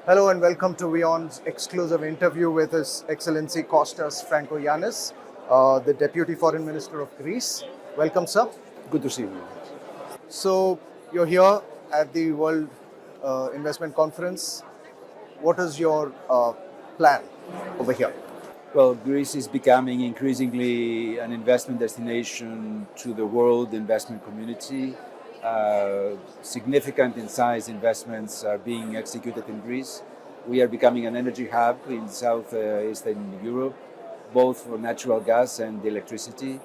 Hello and welcome to WION's exclusive interview with His Excellency Kostas Fragogiannis, the Deputy Foreign Minister of Greece. Welcome, sir. Good to see you. So, you're here at the World Investment Conference. What is your plan over here? Well, Greece is becoming increasingly an investment destination to the world investment community. Significant in size investments are being executed in Greece. We are becoming an energy hub in southeastern Europe, both for natural gas and electricity.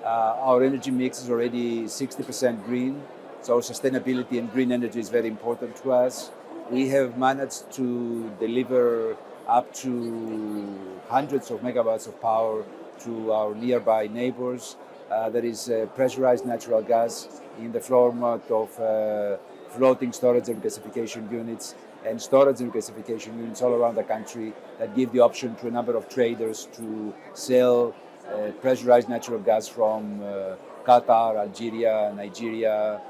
Our energy mix is already 60% green, so sustainability and green energy is very important to us. We have managed to deliver up to hundreds of megawatts of power to our nearby neighbors. There is pressurized natural gas in the format of floating storage and gasification units and storage and gasification units all around the country that give the option to a number of traders to sell pressurized natural gas from Qatar, Algeria, Nigeria,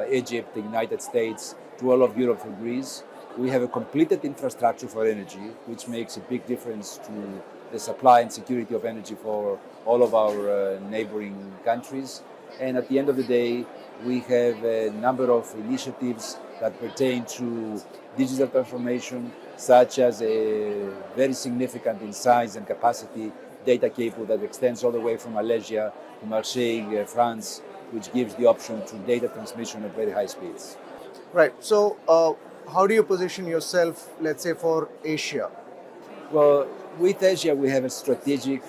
Egypt, the United States, to all of Europe for Greece. We have a completed infrastructure for energy, which makes a big difference to the supply and security of energy for all of our neighboring countries. And at the end of the day, we have a number of initiatives that pertain to digital transformation, such as a very significant in size and capacity data cable that extends all the way from Malaysia to Marseille, France, which gives the option to data transmission at very high speeds. Right. So, how do you position yourself, let's say, for Asia? Well, with Asia, we have a strategic,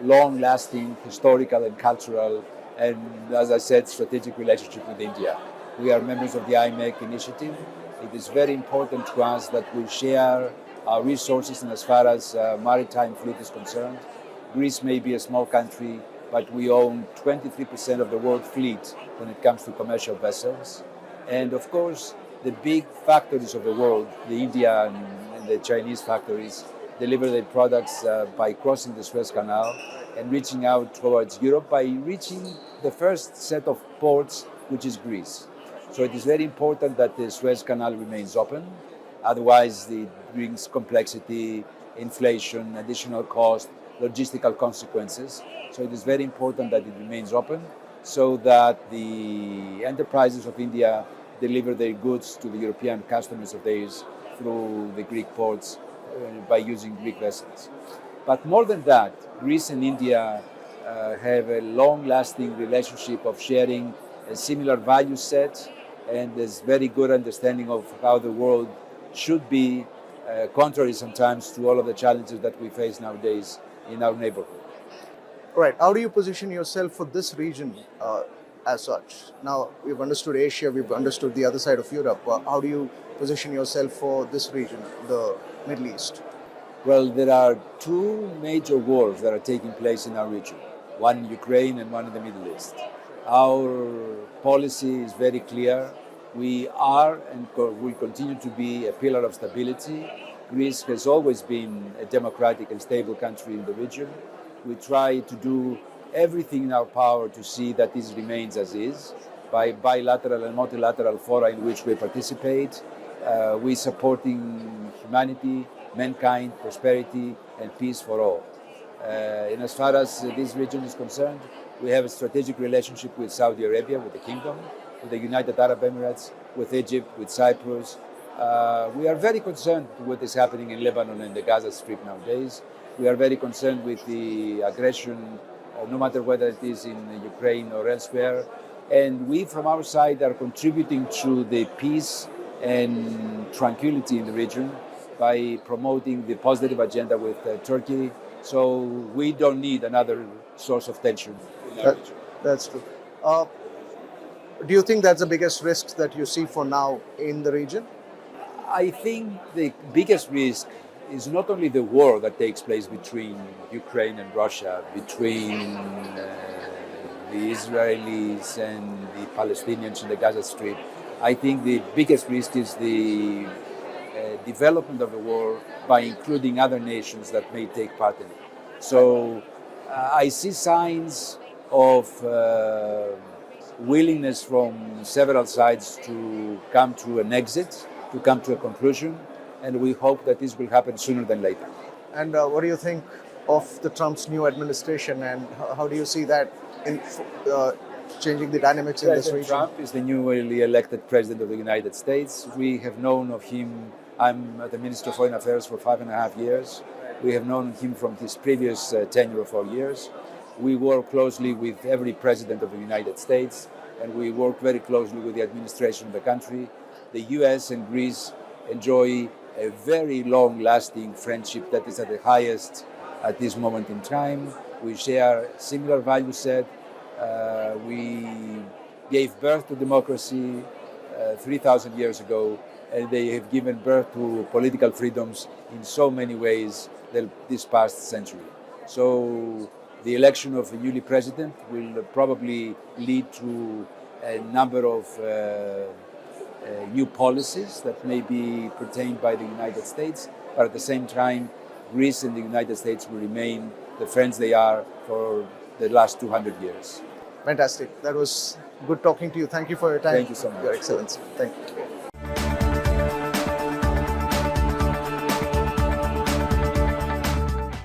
long-lasting, historical and cultural, and as I said, strategic relationship with India. We are members of the IMEC initiative. It is very important to us that we share our resources, and as far as maritime fleet is concerned, Greece may be a small country, but we own 23% of the world fleet when it comes to commercial vessels. And of course, the big factories of the world, the Indian and the Chinese factories, deliver their products by crossing the Suez Canal and reaching out towards Europe by reaching the first set of ports, which is Greece. So it is very important that the Suez Canal remains open. Otherwise, it brings complexity, inflation, additional cost, logistical consequences. So it is very important that it remains open so that the enterprises of India deliver their goods to the European customers of theirs through the Greek ports by using Greek vessels. But more than that, Greece and India have a long-lasting relationship of sharing a similar value set and there's very good understanding of how the world should be, contrary sometimes to all of the challenges that we face nowadays in our neighborhood. Right. How do you position yourself for this region as such? Now, we've understood Asia, we've understood the other side of Europe. How do you position yourself for this region, the Middle East? Well, there are two major wars that are taking place in our region, one in Ukraine and one in the Middle East. Our policy is very clear. We are and will continue to be a pillar of stability. Greece has always been a democratic and stable country in the region. We try to do everything in our power to see that this remains as is by bilateral and multilateral fora in which we participate. We're supporting humanity, mankind, prosperity, and peace for all. And as far as this region is concerned, we have a strategic relationship with Saudi Arabia, with the Kingdom, with the United Arab Emirates, with Egypt, with Cyprus. We are very concerned with what is happening in Lebanon and the Gaza Strip nowadays. We are very concerned with the aggression, no matter whether it is in Ukraine or elsewhere. And we, from our side, are contributing to the peace and tranquility in the region by promoting the positive agenda with Turkey. So we don't need another source of tension. That's true. Do you think that's the biggest risk that you see for now in the region? I think the biggest risk is not only the war that takes place between Ukraine and Russia, between the Israelis and the Palestinians in the Gaza Strip. I think the biggest risk is the development of the war by including other nations that may take part in it. So I see signs of willingness from several sides to come to an exit, to come to a conclusion. and we hope that this will happen sooner than later. And what do you think of the Trump's new administration, and how do you see that in changing the dynamics in this President region? Trump is the newly elected president of the United States. We have known of him. I'm the Minister of Foreign Affairs for 5.5 years. We have known him from his previous tenure of 4 years. We work closely with every president of the United States, and we work very closely with the administration of the country. The US and Greece enjoy a very long-lasting friendship that is at the highest at this moment in time. We share similar value set. We gave birth to democracy 3,000 years ago, and they have given birth to political freedoms in so many ways this past century. So the election of a newly president will probably lead to a number of new policies that may be pertained by the United States, but at the same time, Greece and the United States will remain the friends they are for the last 200 years. Fantastic. That was good talking to you. Thank you for your time. Thank you so much. Your Excellency. Thank you.